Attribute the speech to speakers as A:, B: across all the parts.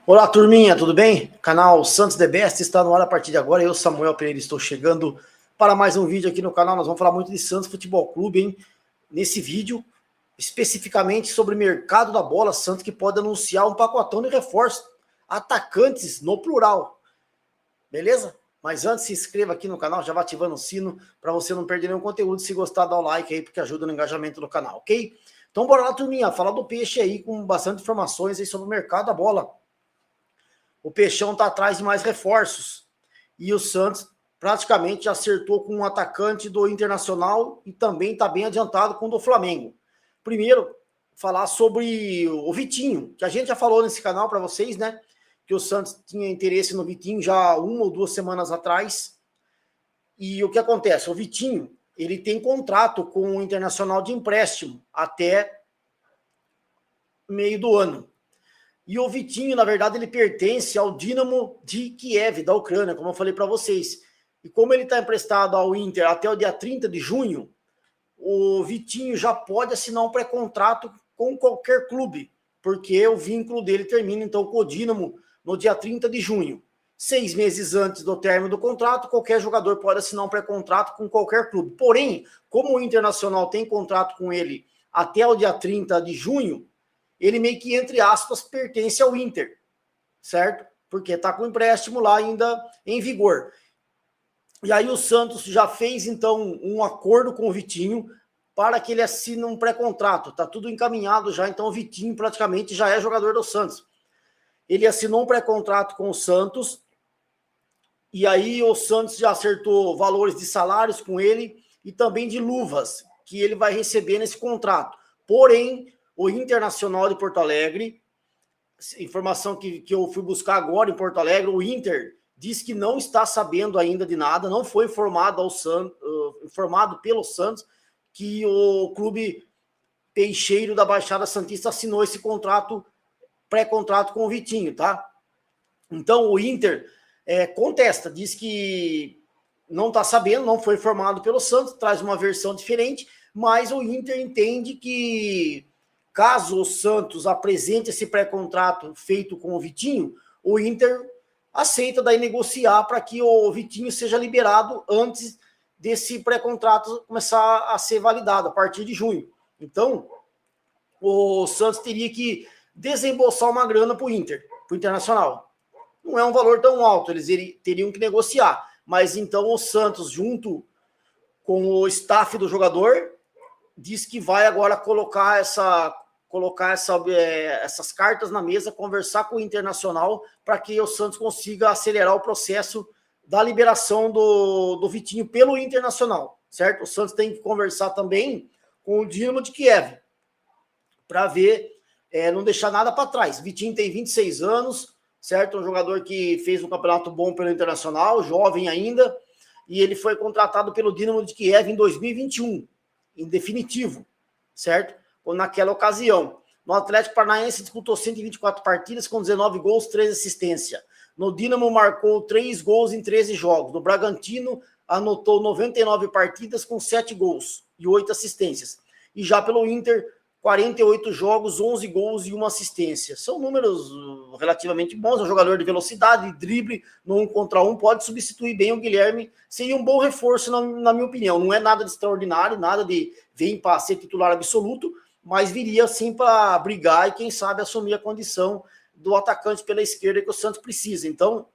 A: Olá, turminha, tudo bem? Canal Santos The Best está no ar a partir de agora. Eu, Samuel Pereira, estou chegando para mais um vídeo aqui no canal. Nós vamos falar muito de Santos Futebol Clube, hein? Nesse vídeo, especificamente sobre o mercado da bola. Santos que pode anunciar um pacotão de reforços, atacantes no plural. Beleza? Mas antes, se inscreva aqui no canal, já vai ativando o sino para você não perder nenhum conteúdo. Se gostar, dá o like aí, porque ajuda no engajamento do canal, ok? Então, bora lá, turminha, falar do Peixe aí, com bastante informações aí sobre o mercado da bola. O Peixão está atrás de mais reforços. E o Santos praticamente acertou com um atacante do Internacional e também está bem adiantado com o do Flamengo. Primeiro, falar sobre o Vitinho, que a gente já falou nesse canal para vocês, né? Que o Santos tinha interesse no Vitinho já 1 ou 2 semanas atrás. E o que acontece? O Vitinho, ele tem contrato com o Internacional de empréstimo até meio do ano. E o Vitinho, na verdade, ele pertence ao Dynamo de Kiev, da Ucrânia, como eu falei para vocês. E como ele está emprestado ao Inter até o dia 30 de junho, o Vitinho já pode assinar um pré-contrato com qualquer clube, porque o vínculo dele termina, então, com o Dynamo no dia 30 de junho. 6 meses antes do término do contrato, qualquer jogador pode assinar um pré-contrato com qualquer clube. Porém, como o Internacional tem contrato com ele até o dia 30 de junho, ele meio que, entre aspas, pertence ao Inter, certo? Porque está com o empréstimo lá ainda em vigor. E aí o Santos já fez, então, um acordo com o Vitinho para que ele assine um pré-contrato. Está tudo encaminhado já, então o Vitinho praticamente já é jogador do Santos. Ele assinou um pré-contrato com o Santos, e aí o Santos já acertou valores de salários com ele e também de luvas que ele vai receber nesse contrato. Porém, o Internacional de Porto Alegre, informação que eu fui buscar agora em Porto Alegre, o Inter diz que não está sabendo ainda de nada, não foi informado pelo Santos que o clube peixeiro da Baixada Santista assinou esse contrato, pré-contrato com o Vitinho, tá? Então o Inter contesta, diz que não está sabendo, não foi informado pelo Santos, traz uma versão diferente, mas o Inter entende que caso o Santos apresente esse pré-contrato feito com o Vitinho, o Inter aceita daí negociar para que o Vitinho seja liberado antes desse pré-contrato começar a ser validado, a partir de junho. Então, o Santos teria que desembolsar uma grana para o Inter, para o Internacional. Não é um valor tão alto, eles teriam que negociar. Mas então o Santos, junto com o staff do jogador, diz que vai agora colocar essas cartas na mesa, conversar com o Internacional para que o Santos consiga acelerar o processo da liberação do Vitinho pelo Internacional, certo? O Santos tem que conversar também com o Dynamo de Kiev para ver, não deixar nada para trás. Vitinho tem 26 anos, certo? Um jogador que fez um campeonato bom pelo Internacional, jovem ainda, e ele foi contratado pelo Dynamo de Kiev em 2021, em definitivo, certo? Naquela ocasião. No Atlético Paranaense disputou 124 partidas com 19 gols, 3 assistências. No Dynamo marcou 3 gols em 13 jogos. No Bragantino anotou 99 partidas com 7 gols e 8 assistências. E já pelo Inter, 48 jogos, 11 gols e 1 assistência. São números relativamente bons. É um jogador de velocidade, de drible, no 1 contra 1, pode substituir bem o Guilherme. Seria um bom reforço, na minha opinião. Não é nada de extraordinário, nada de vir para ser titular absoluto, mas viria sim para brigar e, quem sabe, assumir a condição do atacante pela esquerda que o Santos precisa. Então,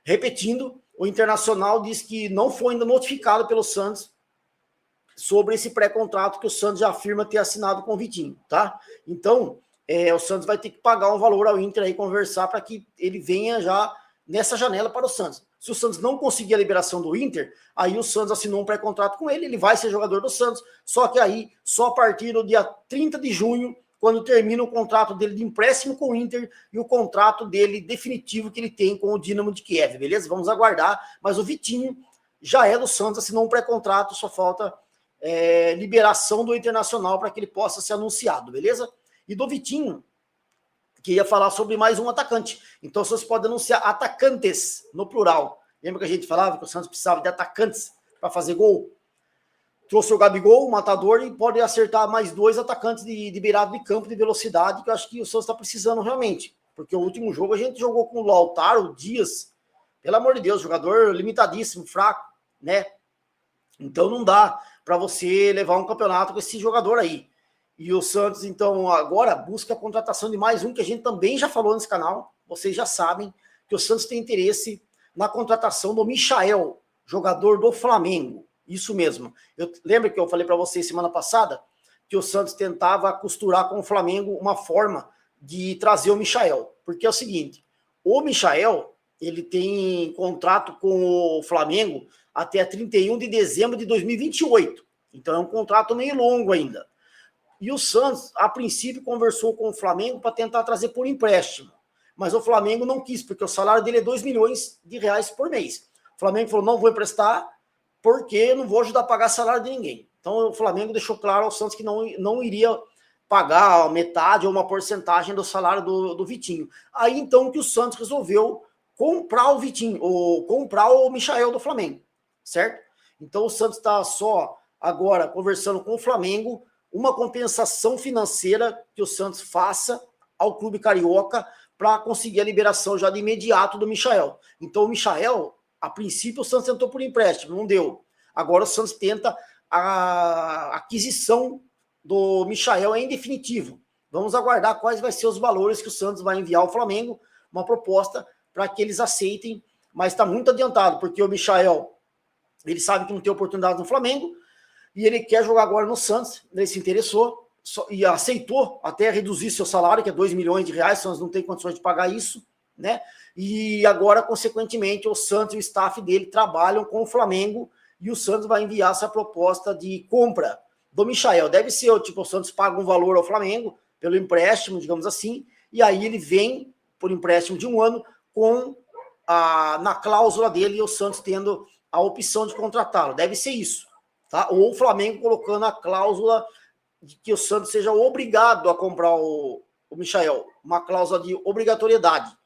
A: repetindo, o Internacional diz que não foi ainda notificado pelo Santos sobre esse pré-contrato que o Santos já afirma ter assinado com o Vitinho, tá? Então, o Santos vai ter que pagar um valor ao Inter aí, conversar para que ele venha já nessa janela para o Santos. Se o Santos não conseguir a liberação do Inter, aí o Santos assinou um pré-contrato com ele, ele vai ser jogador do Santos, só que aí, só a partir do dia 30 de junho, quando termina o contrato dele de empréstimo com o Inter e o contrato dele definitivo que ele tem com o Dynamo de Kiev, beleza? Vamos aguardar, mas o Vitinho já é do Santos, assinou um pré-contrato, só falta liberação do Internacional para que ele possa ser anunciado, beleza? E do Vitinho, que ia falar sobre mais um atacante. Então, vocês podem anunciar atacantes, no plural. Lembra que a gente falava que o Santos precisava de atacantes para fazer gol? Trouxe o Gabigol, o matador, e pode acertar mais 2 atacantes de beirado de campo, de velocidade, que eu acho que o Santos está precisando realmente. porque o último jogo a gente jogou com o Lautaro, o Dias, pelo amor de Deus, jogador limitadíssimo, fraco, né? Então não dá para você levar um campeonato com esse jogador aí. E o Santos, então, agora busca a contratação de mais um, que a gente também já falou nesse canal, vocês já sabem que o Santos tem interesse na contratação do Michael, jogador do Flamengo. Isso mesmo. Lembra que eu falei para vocês semana passada que o Santos tentava costurar com o Flamengo uma forma de trazer o Michael. Porque é o seguinte, o Michael, ele tem contrato com o Flamengo até 31 de dezembro de 2028. Então é um contrato meio longo ainda. E o Santos, a princípio, conversou com o Flamengo para tentar trazer por empréstimo. Mas o Flamengo não quis, porque o salário dele é 2 milhões de reais por mês. O Flamengo falou, não vou emprestar, porque eu não vou ajudar a pagar salário de ninguém. Então o Flamengo deixou claro ao Santos que não iria pagar metade ou uma porcentagem do salário do Vitinho. Aí então que o Santos resolveu comprar o Vitinho, ou comprar o Michael do Flamengo, certo? Então o Santos está só agora conversando com o Flamengo, uma compensação financeira que o Santos faça ao clube carioca para conseguir a liberação já de imediato do Michael. Então o Michael, a princípio o Santos tentou por empréstimo, não deu. Agora o Santos tenta a aquisição do Michael em definitivo. Vamos aguardar quais vai ser os valores que o Santos vai enviar ao Flamengo, uma proposta para que eles aceitem, mas está muito adiantado, porque o Michael, ele sabe que não tem oportunidade no Flamengo, e ele quer jogar agora no Santos, ele se interessou, e aceitou até reduzir seu salário, que é 2 milhões de reais, o Santos não tem condições de pagar isso, né? E agora, consequentemente, o Santos e o staff dele trabalham com o Flamengo, e o Santos vai enviar essa proposta de compra do Michael. Deve ser, tipo, o Santos paga um valor ao Flamengo, pelo empréstimo, digamos assim, e aí ele vem, por empréstimo de 1 ano, na cláusula dele, e o Santos tendo a opção de contratá-lo. Deve ser isso. Tá? Ou o Flamengo colocando a cláusula de que o Santos seja obrigado a comprar o Michael, uma cláusula de obrigatoriedade.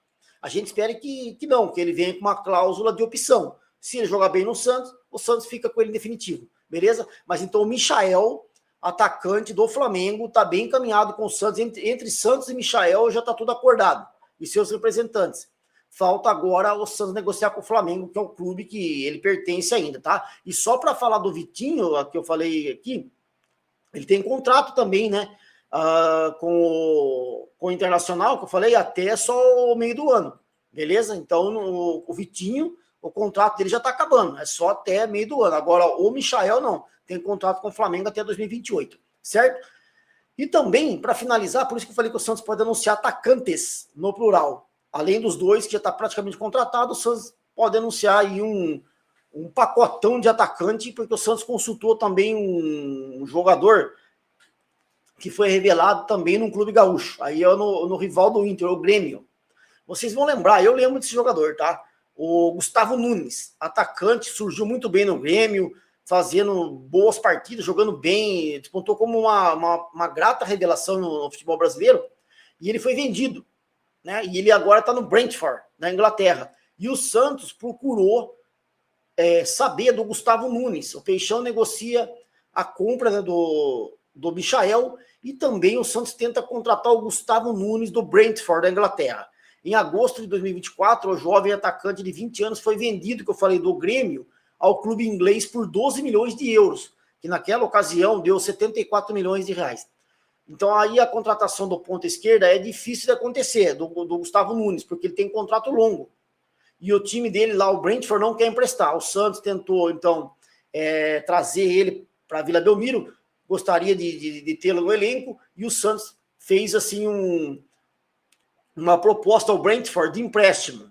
A: A gente espera que não, que ele venha com uma cláusula de opção. Se ele jogar bem no Santos, o Santos fica com ele em definitivo, beleza? Mas então o Michael, atacante do Flamengo, está bem encaminhado com o Santos. Entre Santos e Michael já está tudo acordado, e seus representantes. Falta agora o Santos negociar com o Flamengo, que é o clube que ele pertence ainda, tá? E só para falar do Vitinho, que eu falei aqui, ele tem contrato também, né? Com o Internacional, que eu falei, até só o meio do ano, beleza? Então o Vitinho, o contrato dele já está acabando, é só até meio do ano. Agora o Michael não, tem contrato com o Flamengo até 2028, certo? E também, para finalizar, por isso que eu falei que o Santos pode anunciar atacantes, no plural. Além dos dois, que já está praticamente contratado, o Santos pode anunciar aí um pacotão de atacante, porque o Santos consultou também um jogador que foi revelado também num clube gaúcho. Aí é no rival do Inter, o Grêmio. Vocês vão lembrar, eu lembro desse jogador, tá? O Gustavo Nunes, atacante, surgiu muito bem no Grêmio, fazendo boas partidas, jogando bem, despontou como uma grata revelação no futebol brasileiro, e ele foi vendido, né? E ele agora está no Brentford, na Inglaterra. E o Santos procurou saber do Gustavo Nunes. O Peixão negocia a compra, né, do Michael, e também o Santos tenta contratar o Gustavo Nunes do Brentford, da Inglaterra. Em agosto de 2024, o jovem atacante de 20 anos foi vendido, que eu falei, do Grêmio, ao clube inglês por 12 milhões de euros, que naquela ocasião deu 74 milhões de reais. Então aí a contratação do ponta esquerda é difícil de acontecer, do Gustavo Nunes, porque ele tem contrato longo. E o time dele lá, o Brentford, não quer emprestar. O Santos tentou, então, trazer ele para a Vila Belmiro, gostaria de tê-lo no elenco, e o Santos fez assim uma proposta ao Brentford de empréstimo.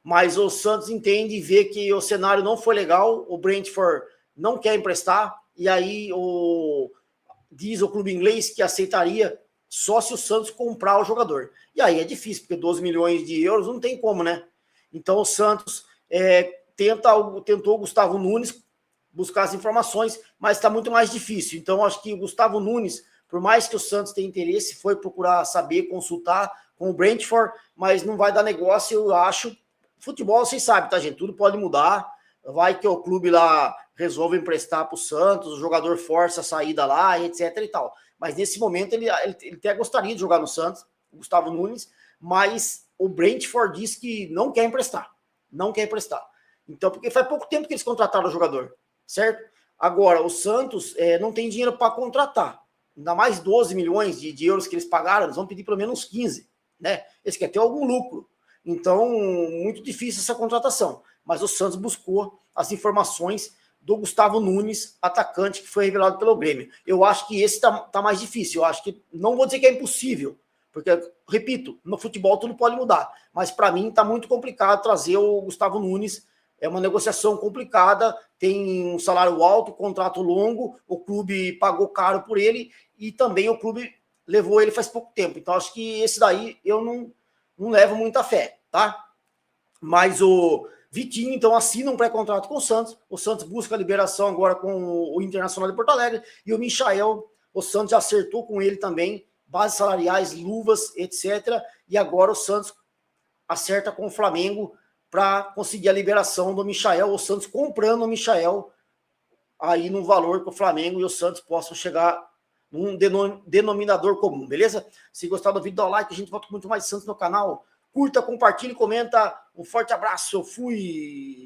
A: Mas o Santos entende e vê que o cenário não foi legal, o Brentford não quer emprestar, e aí diz o clube inglês que aceitaria só se o Santos comprar o jogador. E aí é difícil, porque 12 milhões de euros não tem como, né? Então o Santos tentou o Gustavo Nunes buscar as informações, mas está muito mais difícil. Então acho que o Gustavo Nunes, por mais que o Santos tenha interesse, foi procurar saber, consultar com o Brentford, mas não vai dar negócio, eu acho. Futebol, vocês sabem, tá, gente? Tudo pode mudar. Vai que o clube lá resolve emprestar para o Santos, o jogador força a saída lá, etc e tal. Mas nesse momento ele até gostaria de jogar no Santos, o Gustavo Nunes, mas o Brentford diz que não quer emprestar. Não quer emprestar. Então, porque faz pouco tempo que eles contrataram o jogador, certo? Agora, o Santos não tem dinheiro para contratar. Ainda mais 12 milhões de euros que eles pagaram, eles vão pedir pelo menos 15, né? Eles querem ter algum lucro. Então, muito difícil essa contratação. Mas o Santos buscou as informações do Gustavo Nunes, atacante que foi revelado pelo Grêmio. Eu acho que esse tá mais difícil. Eu acho que, não vou dizer que é impossível, porque, repito, no futebol tudo pode mudar. Mas para mim tá muito complicado trazer o Gustavo Nunes. É uma negociação complicada, tem um salário alto, contrato longo, o clube pagou caro por ele e também o clube levou ele faz pouco tempo. Então acho que esse daí eu não levo muita fé, tá? Mas o Vitinho, então, assina um pré-contrato com o Santos busca a liberação agora com o Internacional de Porto Alegre, e o Michael, o Santos já acertou com ele também, bases salariais, luvas, etc. E agora o Santos acerta com o Flamengo para conseguir a liberação do Michael, o Santos comprando o Michael aí no valor que o Flamengo e o Santos possam chegar num denominador comum, beleza? Se gostar do vídeo, dá um like, a gente volta com muito mais Santos no canal. Curta, compartilhe, comenta. Um forte abraço, eu fui!